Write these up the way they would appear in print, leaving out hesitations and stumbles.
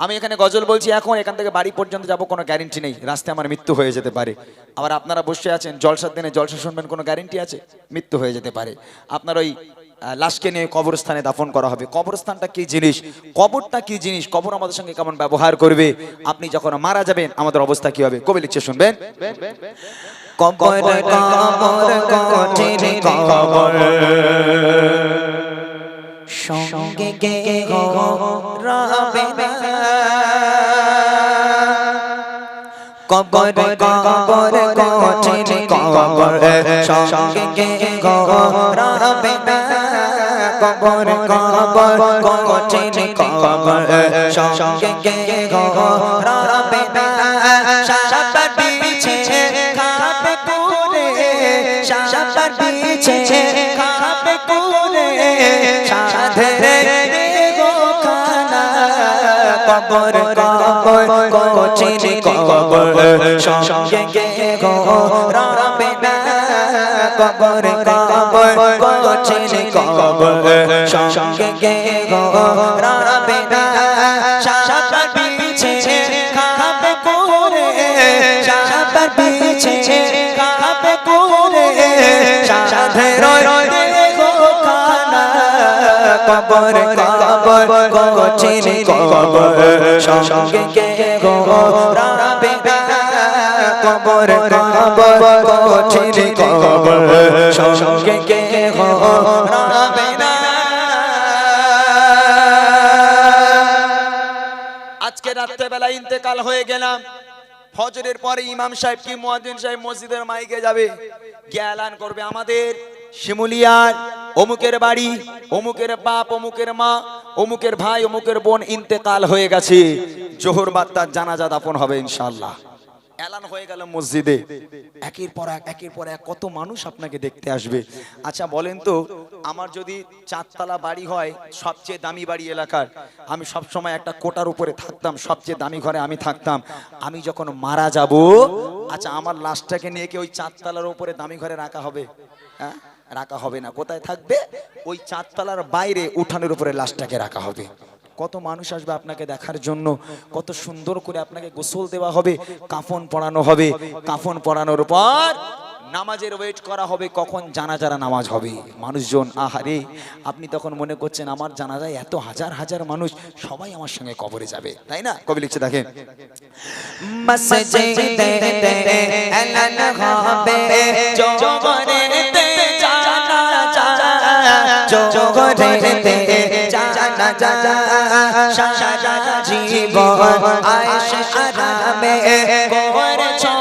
আমি এখানে গজল বলছি, এখন এখান থেকে বাড়ি পর্যন্ত যাব কোনো গ্যারেন্টি নেই, রাস্তায় আমার মৃত্যু হয়ে যেতে পারে। আবার আপনারা বসে আছেন জলসার দিনে জলসা শুনবেন, কোনো গ্যারেন্টি আছে? মৃত্যু হয়ে যেতে পারে। আপনার ওই লাশকে নিয়ে কবরস্থানে দাফন করা হবে। কবরস্থানটা কি জিনিস, কবরটা কি জিনিস, কবর আমাদের সঙ্গে কেমন ব্যবহার করবে, আপনি যখন মারা যাবেন আমাদের অবস্থা কি হবে, কবি লিখছে শুনবেন। কবর কবর কঠিন কবর সঙ্গে কেহ রবে না। কবর কবর কঠিন কবর সঙ্গে কেহ রবে না। কবর কবর কঠিন কবর সঙ্গে কেহ রবে না। সাবার বিছে খাবে পুরে, সাবার বিছে খাবে পুরে, সাধরে গো খানা। কবর কবর কঠিন কবর সঙ্গে কেহ রবে না। কবর কবর কঠিন কবর সঙ্গে কেহ রবে না। সাবার বিছে খাবে পুরে, সাবার বিছে খাবে পুরে, সাধরে গো খানা। কবর কবর কঠিন কবর সঙ্গে কেহ রবে না। কবর কবর কঠিন কবর সঙ্গে কেহ রবে না। আজকে রাত্রেবেলা ইন্তেকাল হয়ে গেলাম, ফজরের পরে ইমাম সাহেব কি মুয়াজ্জিন সাহেব মসজিদের মাইকে যাবে, গিয়ে এলান করবে আমাদের শিমুলিয়ার অমুকের বাড়ি, অমুকের বাপ, অমুকের মা, অমুকের ভাই, অমুকের বোন ইন্তেকাল হয়ে গেছে, জোহর বাদ তার জানাজা দাফন হবে ইনশাআল্লাহ। এলান হয়ে গেল মসজিদে, একের পর এক কত মানুষ আপনাকে দেখতে আসবে। আচ্ছা বলেন তো, আমার যদি 4 তলা বাড়ি হয়, সবচেয়ে দামি বাড়ি এলাকার, আমি সব সময় একটা কোটার উপরে থাকতাম, সবচেয়ে দামি ঘরে আমি থাকতাম, আমি যখন মারা যাব, আচ্ছা আমার লাশটাকে নিয়ে কি ওই 4 তলার উপরে দামি ঘরে রাখা হবে? হ্যাঁ, রাখা হবে না। কোথায় থাকবে? ওই 4 তলার বাইরে উঠানের উপরে লাশটাকে রাখা হবে। কত মানুষ আসবে আপনাকে দেখার জন্য, কত সুন্দর করে আপনাকে গোসল দেওয়া হবে, কাফন পরানো হবে, কাফন পরানোর পর নামাজের ওয়েট করা হবে, কখন জানাজার নামাজ হবে। মানুষজন আহারে, আপনি তখন মনে করছেন আমার জানাজায় এত হাজার হাজার মানুষ, সবাই আমার সঙ্গে কবরে যাবে, তাই না? কবি লিখছে দেখেন, মসজিদে এলান হবে জোহরেতে জানাজা, জোহরেতে জানাজা, সারা জীবন আয়েশ আরামে করেছো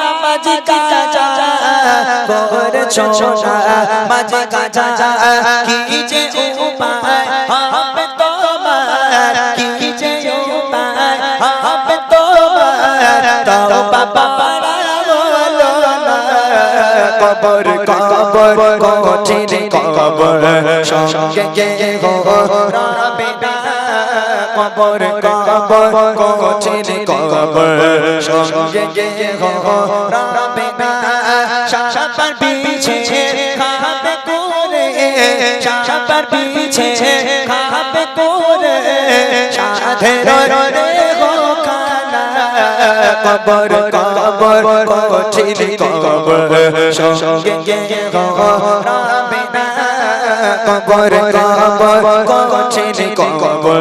নামাজ কাজা, করেছো নামাজ কাজা। কি যে উপায় হবে তোমার, কি যে উপায় হবে তোমার, তওবা বাড়ালো না। কবর কবর কঠিন কবর সঙ্গে কেহ রবে না। কবর কবর কঠিন কবর সঙ্গে কেহ রবে না। সাবার বিছে খাবে করে, সাবার বিছে খাবে করে, সাধরে গো খানা। কবর কবর কঠিন কবর সঙ্গে কেহ রবে না। কবর কবর কঠিন কবর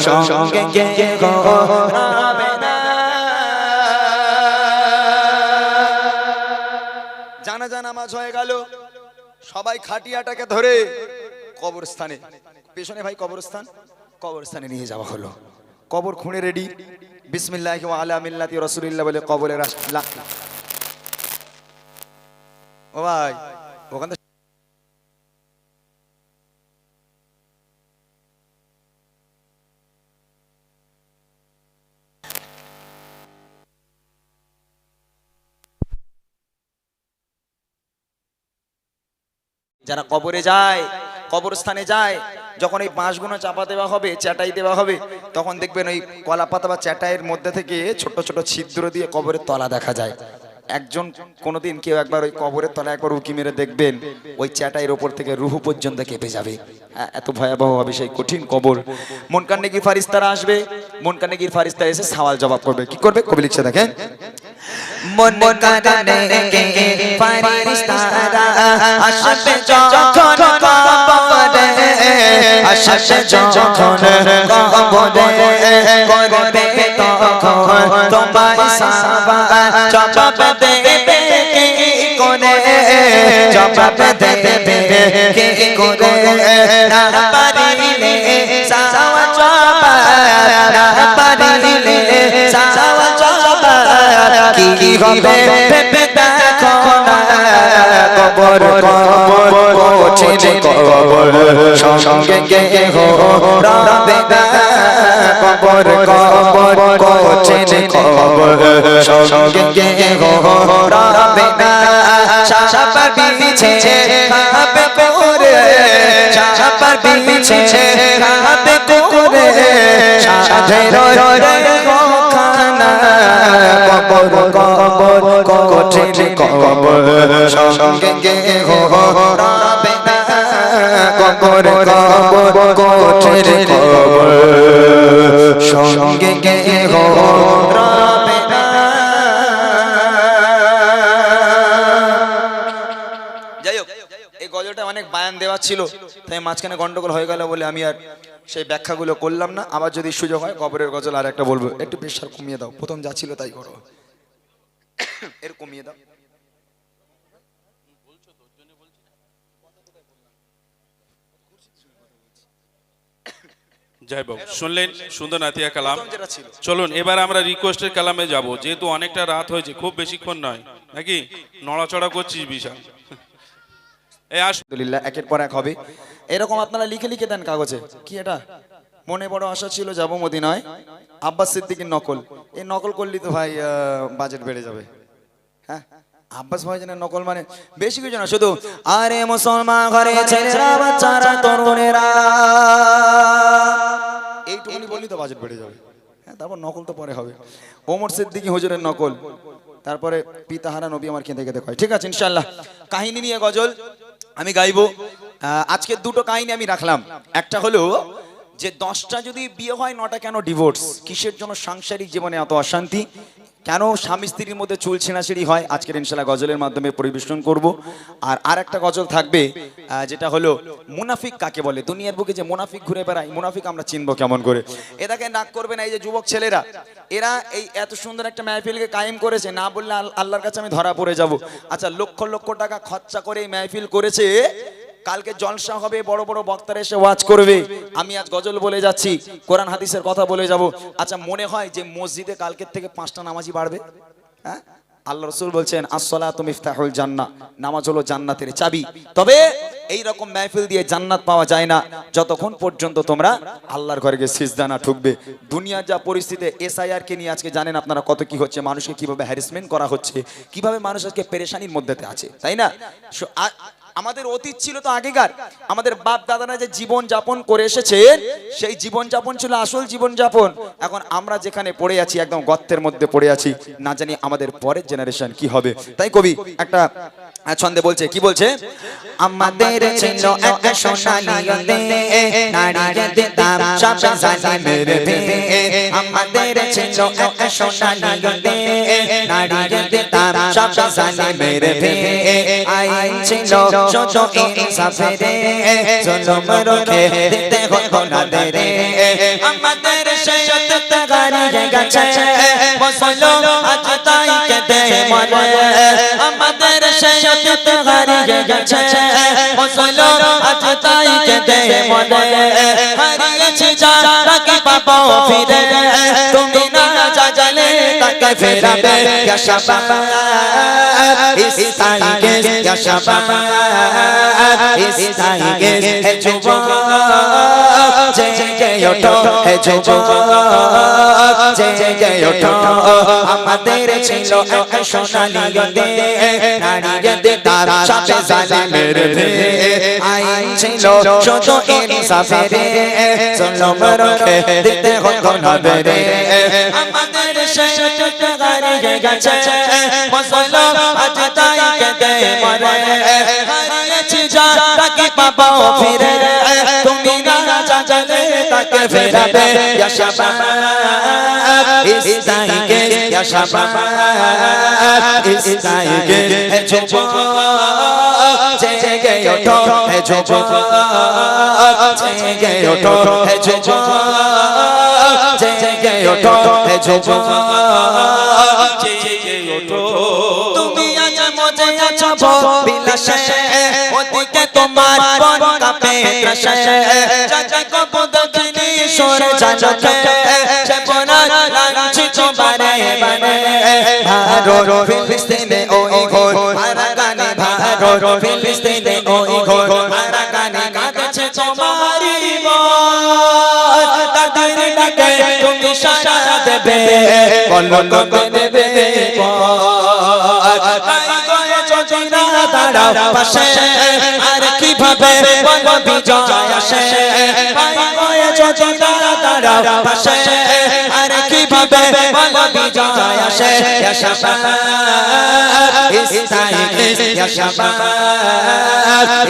সঙ্গে কেহ রবে না। জানাজা নামাজ হয়ে গেল, সবাই খাটিয়াটাকে ধরে কবরস্থানে, পেছনে ভাই কবরস্থান, কবরস্থানে নিয়ে যাওয়া হলো। কবর খুঁড়ে রেডি, বিসমিল্লাহি ওয়া আলা মিল্লাতি রাসূলিল্লাহ বলে কবরে ও ভাই ওখান থেকে যারা কবরে যায়, কবরস্থানে যায়, যখন এই বাঁশগুলো চাপা দেওয়া হবে, চ্যাটাই দেওয়া হবে, তখন দেখবেন ওই কলা পাতা বা চ্যাটাইয়ের মধ্যে থেকে ছোট ছোট ছিদ্র দিয়ে কবরের তলা দেখা যায়। একজন কোনোদিন কেউ একবার ওই কবরের তলায় একবার উকি মেরে দেখবেন, ওই চ্যাটাইয়ের ওপর থেকে রুহু পর্যন্ত কেঁপে যাবে। এত ভয়াবহ হবে সেই কঠিন কবর। মুনকারনেকির ফারিস্তারা আসবে, মুনকারনেকির ফারিস্তারা এসে সওয়াল জবাব করবে। কি করবে? কবি লিখছে দেখেন, মুনকারনেকির ফারিস্তারা আসবে যখন কবরে, আসবে যখন কবরে, করবে তখন তোমায় সওয়াল জবাব দেবে কি করে, জবাব দেবে কি করে, না পারিলে সওয়াল জবাব, না পারিলে সওয়াল জবাব কি হবে ভেবে দেখো না, কবর কবর কঠিন কবর সঙ্গে গেহো রাবে না, কবর কবর কঠিন কবর সঙ্গে গেহো রাবে না, সাপার বিছে খাবে করে, সাপার বিছে খাবে করে, সাধের রে খানা, কবর কবর কঠিন কবর সঙ্গে গেহো রাবে না, কবর কবর কঠিন কবর সঙ্গে গেহো রাবে না। যাই হোক, এই গজলটা অনেক বায়ান দেওয়া ছিল, তাই মাঝখানে গন্ডগোল হয়ে গেল বলে আমি আর সেই ব্যাখ্যাগুলো করলাম না। আবার যদি সুযোগ হয় কবরের গজল আর একটা বলবো। একটু প্রেশার কমিয়ে দাও, প্রথম যা ছিল তাই করো, এর কমিয়ে দাও। যাই হোক, শুনলেন সুন্দর নাতিয়া কালাম। চলুন এবার আমরা রিকোয়েস্টের কালামে যাব, যেহেতু অনেকটা রাত হয়েছে, খুব বেশিক্ষণ নয় নাকি, নড়াচড়া করছিস বিশাল। এই আলহামদুলিল্লাহ, একের পর এক হবে এরকম। আপনারা লিখে লিখে দেন কাগজে। কি এটা? মনে বড় আশা ছিল যাব মদিনায়, আব্বাস সিদ্দিকীর নকল। এই নকল করলি তো ভাই বাজেট বেড়ে যাবে। হ্যাঁ, আব্বাস ভাইজানের নকল মানে বেশি কিছু না, শুধু আরে মুসলমান ঘরে ছেলেরা বাচ্চারা তরুণেরা, এইটুকুনি বললি তো বাজেট বেড়ে যাবে। হ্যাঁ, তারপর নকল তো পরে হবে। ওমর সিদ্দিকী হুজুরের নকল, তারপরে পিতাহারা নবী আমার কেঁদে কেঁদে কয়। ঠিক আছে, ইনশাআল্লাহ কাহিনী নিয়ে গজল আমি গাইবো। আজকে দুটো কাহিনী আমি রাখলাম। একটা হলো যে 10টা যদি বিয়ে হয় 9টা কেন ডিভোর্স, কিসের জন্য সাংসারিক জীবনে এত অশান্তি, কেন স্বামী স্ত্রীর মধ্যে চুল ছেঁড়াছিড়ি হয়, আজকের ইনশাআল্লাহ গজলের মাধ্যমে পরিবেশন করব। আর একটা গজল থাকবে যেটা হলো মুনাফিক কাকে বলে। দুনিয়ার বুকে যে মুনাফিক ঘুরে বেড়ায়, মুনাফিক আমরা চিনবো কেমন করে। এটাকে নাক করবে না এই যে যুবক ছেলেরা, এরা এই এত সুন্দর একটা মাহফিলকে কায়েম করেছে, না বললে আল্লাহর কাছে আমি ধরা পড়ে যাব। আচ্ছা, লক্ষ লক্ষ টাকা খরচা করে এই মাহফিল করেছে, কালকে জলসা হবে, বড় বড় বক্তারা এসে ওয়াজ করবে, আমি আজ গজল বলে যাচ্ছি, কোরআন হাদিসের কথা বলে যাব। আচ্ছা, মনে হয় যে মসজিদে কালকের থেকে 5টা নামাজি বাড়বে? হ্যাঁ, আল্লাহ রাসূল বলছেন আসসালাতু মিফতাহুল জান্নাহ, নামাজ হলো জান্নাতের চাবি। তবে এই রকম মাহফিল দিয়ে জান্নাত পাওয়া যায় না যতক্ষণ পর্যন্ত তোমরা আল্লাহর ঘরে গিয়ে সিজদা না ঠুকবে। দুনিয়ার যা পরিস্থিতি, এসআইআর কে নিয়ে আজকে জানেন আপনারা কত কি হচ্ছে, মানুষকে কিভাবে হ্যারাসমেন্ট করা হচ্ছে, কিভাবে মানুষ আজকে পেরেশানির মধ্যে আছে, তাই না? আমাদের অতীত ছিল তো আগেকার, আমাদের বাপ দাদারা যে জীবন যাপন করে এসেছে, সেই জীবন যাপন ছিল আসল জীবন যাপন। এখন আমরা যেখানে পড়ে আছি, একদম গর্তের মধ্যে পড়ে আছি, না জানি আমাদের পরের জেনারেশন কি হবে। তাই কবি একটা ছন্দে বলছে, কি বলছে? আমাদের ছিল এক সোনালী নারীদের দিতাম সব জালিমের ভে, আমাদের ছিল এক সোনালী নারীদের দিতাম সব জালিমের ভে, আইন ছিল শুধু ইনসাফের, জুলুম রুখে দিতে হতো না দেরে, আমাদের শরীয়ত হারিয়ে গেছে, মুসলমান আজ তাই কেঁদে মরে, আমাদের শরীয়ত হারিয়ে গেছে, মুসলমান আজ তাই কেঁদে মরে, হারিয়েছে যারা কি পাবো ফিরে, তুমি না জাগলে তাকে ফেরাবে, ইয়া শাবাব ইস্তাইগে, ইয়া শাবাব ইস্তাইগে, হে যুবক জেগে ওঠো, হে যুবক জেগে ওঠো, আমাদের ছিল এক সোনালী নারীদের দিতাম সব জালিমের ভে, আইন ছিল শুধু ইনসাফের, জুলুম রুখে দিতে হতো না দেরে, আমাদের সেটা হারিয়ে গেছে মশলা আজ তাই কেঁদে মরে হারিয়েছি যা তাকে পাবো ফিরে তুমি না জানলে তাকে ফেরাবে ইয়া শাবাব ইস্তাইকে ইয়া শাবাব ইস্তাইকে হে যুবক জেগে ওঠো হে যুবক জেগে ওঠো হে যুবক জেগে ওঠো হে যুবক জেগে ওঠো তুমি আজ মজে আছো বিলাসে ওদিকে তোমার মন কাঁপে ত্রাসে চাচা কব দক্ষিণী সরে জানকে চেপনা লাগছে তোমারে বানে ভারত ফিলিস্তিনে ওই ঘোর আরাকানে ভারত ফিলিস্তিনে ওই ঘোর আরাকানে কাঁদছে তোমারি মন তাদের ডাকে তুমি সাড়া দেবে বলো কবে দেবে দাঁড়াও পাশে আর কিভাবে বলো বিজয় আসে দাঁড়াও পাশে আর কিভাবে বলো বিজয় আসে ইয়া শাবাব ইস্তাইকে ইয়া শাবাব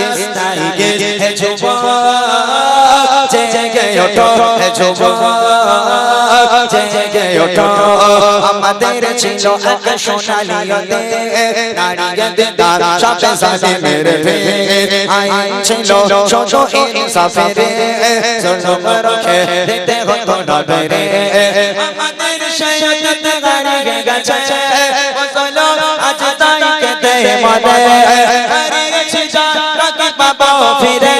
ইস্তাইকে হে যুবক জেগে ওঠো হে যুবক জেগে ওঠো আমাদের ছিল এক সোনালী নারীদের দান সাথে সাথে মেরে আইন ছিল ছোট ইনসাফের জুলুম রক্ষে দিতে হতো না বেরে আমাদের শহীদ হারিয়ে গেছে বলো আজ তাই কেঁদে মরে হারিয়েছি যা তাকে পাবো ফিরে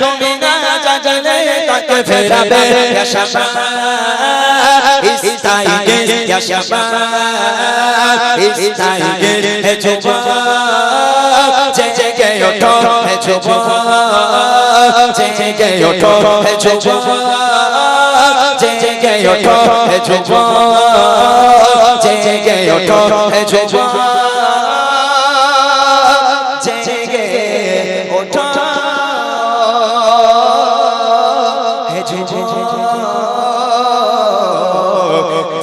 তুমি না জানলে তাকে ফেরাবে ইয়া শাবাব ইস্তাইকে ইয়া শাবাব ইস্তাইকে হে যুবক জেগে ওঠো হে যুবক জেগে ওঠো হে যুবক জেগে ওঠো হে যুবক জেগে ওঠো হে যুবক জেগে ওঠো হে যুবক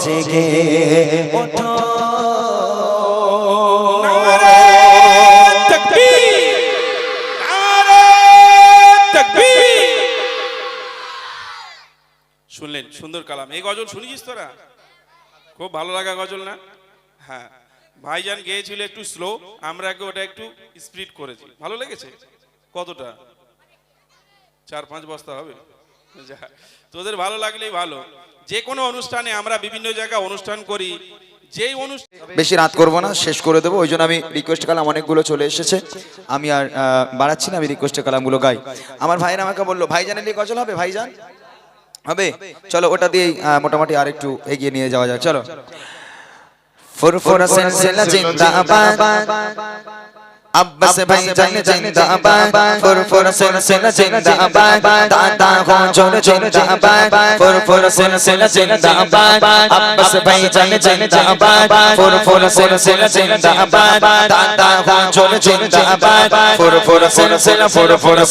জেগে ওঠো শুনলেন সুন্দর কালাম। এই গজল শুনেছিস তোরা? খুব ভালো লাগা গজল না? হ্যাঁ, ভাইজান গেয়েছিল একটু স্লো, আমরা ওটা একটু স্পিড করেছি। ভালো লেগেছে? কতটা? 4-5 বস্তা হবে। যা, তোদের ভালো লাগলেই ভালো। যে কোনো অনুষ্ঠানে আমরা বিভিন্ন জায়গায় অনুষ্ঠান করি, যেই অনুষ্ঠান বেশি রাত করব না, শেষ করে দেবো। ওই জন্য আমি রিকোয়েস্ট কালাম অনেকগুলো চলে এসেছে, আমি আর বাড়াচ্ছি না, আমি রিকোয়েস্ট কালামগুলো গাই। আমার ভাইরা আমাকে বললো ভাইজানের দিয়ে গজল হবে, ভাইজান হবে, চলো ওটা দিয়ে মোটামুটি আর একটু এগিয়ে নিয়ে যাওয়া যাক। চলো। ফুরফুরা সিলসিলা জিন্দাবাদ, আব্বাস ভাইজান জিন্দাবাদ, ফুরফুরা সিলসিলা জিন্দাবাদ, দাদা হুজুর জিন্দাবাদ, ফুরফুরা সিলসিলা জিন্দাবাদ, আব্বাস ভাইজান জিন্দাবাদ, ফুরফুরা সিলসিলা জিন্দাবাদ, দাদা হুজুর জিন্দাবাদ, ফুরফুরা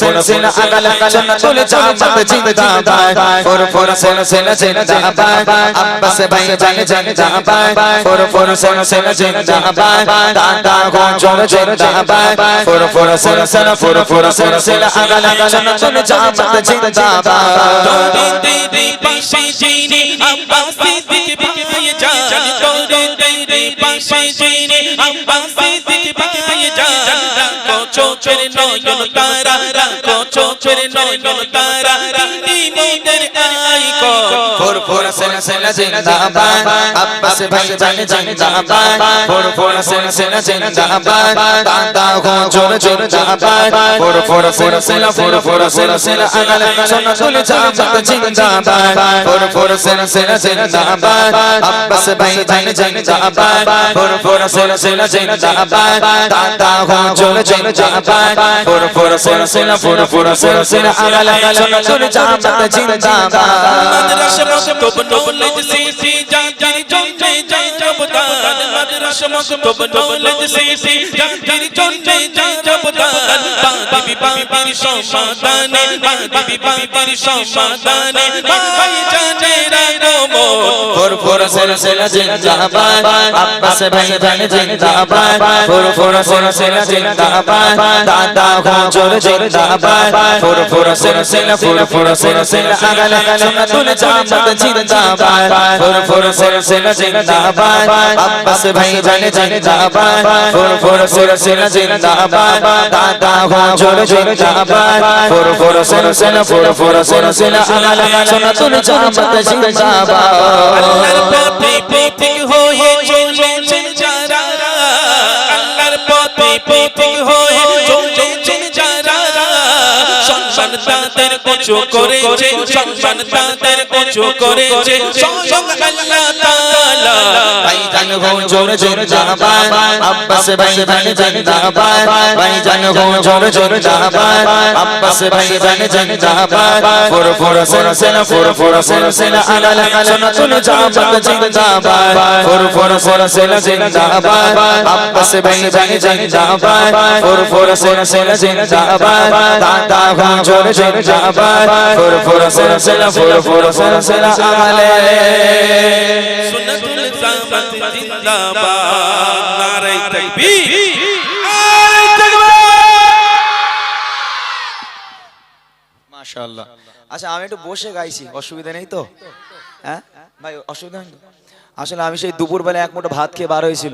সিলসিলা আগাল জান্নাতুল জামাত জিন্দাবাদ, ফুরফুরা সিলসিলা জিন্দাবাদ, আব্বাস ভাইজান জিন্দাবাদ, ফুরফুরা সিলসিলা জিন্দাবাদ, দাদা হুজুর জিন্দাবাদ, ফুরফুরা সিলসিলা আগাল জান্নাতুল জামাত জিন্দাবাদ। তোরে তেরে পাশে জিনে আব্বাস সিদ্দিক ভাই জান, তোরে তেরে পাশে জিনে আব্বাস সিদ্দিক ভাই জান, রাখো চোখের নয়ন তারা, রাখো চোখের নয়ন তারা, মোদের আইকো। ফুরফুরা সিলসিলা জিন্দাবাদ, আব্বাস ভাইজান জিন্দাবাদ, ফুরফুরা সিলসিলা জিন্দাবাদ, দাদা হুজুর জিন্দাবাদ, ফুরফুরা সিলসিলা আগাল জান্নাতুল জামাত জিন্দাবাদ, ফুরফুরা সিলসিলা জিন্দাবাদ, আব্বাস ভাইজান জিন্দাবাদ, ফুরফুরা সিলসিলা জিন্দাবাদ, দাদা হুজুর জিন্দাবাদ, ফুরফুরা সিলসিলা আগাল জান্নাতুল জামাত জিন্দাবাদ। মাদ্রাসা মক্তব নলেজ সিসি জাতির জন্যে যায় অবদান, মাদ্রাসা দশ মক্তব নওলদ সিসি জাতির জন্যে যারবদান বাদি বিবাদের সমাধানে বাদি বিবাদের সমাধানে ভাই জানেরা গোমন ফুরফুর সিলসিলা জিন্দাবাদ আব্বাস ভাইজান জিন্দাবাদ ফুরফুর সিলসিলা জিন্দাবাদ দাদা হুজুর জিন্দাবাদ ফুরফুর সিলসিলা আগলা সুন্নাতুল জামাত জিন্দাবাদ ফুরফুর সিলসিলা জিন্দাবাদ আব্বাস ভাইজান জিন্দাবাদ ফুরফুর সিলসিলা জিন্দাবাদ দাদা হুজুর জিন্দাবাদ ফুরফুর সিলসিলা আগলা সুন্নাতুল জামাত জিন্দাবাদ আল্লাহর পথে পথিক হয়ে চলেছেন যারা আল্লাহর পথে পথিক হয়ে চলেছেন যারা সম্মান তাদের কিছু করেছে সম্মান তাদের কিছু করেছে স্বয়ং আল্লাহ তাআলা ভাইজান হুজুর জিন্দাবাদ আব্বাস ভাইজান জিন্দাবাদ ভাইজান হুজুর জিন্দাবাদ আব্বাস ভাইজান জিন্দাবাদ ফুরফুর সিলসিলা আলা সুন্নাতুল জামাত জিন্দাবাদ ফুরফুর সিলসিলা জিন্দাবাদ আব্বাস ভাইজান জিন্দাবাদ ফুরফুর সিলসিলা জিন্দাবাদ দাদা হুজুর জিন্দাবাদ ফুরফুর সিলসিলা আলা সুন্নাতুল জামাত জিন্দাবাদ নারে তাকবীর নারে তাকবীর মাশাআল্লাহ। আচ্ছা আমি একটু বসে গাইছি, অসুবিধা নেই তো? হ্যাঁ ভাই অসুবিধা নেই তো? আসলে আমি সেই দুপুরবেলা এক মুঠো ভাত খেয়ে বার হয়েছিল।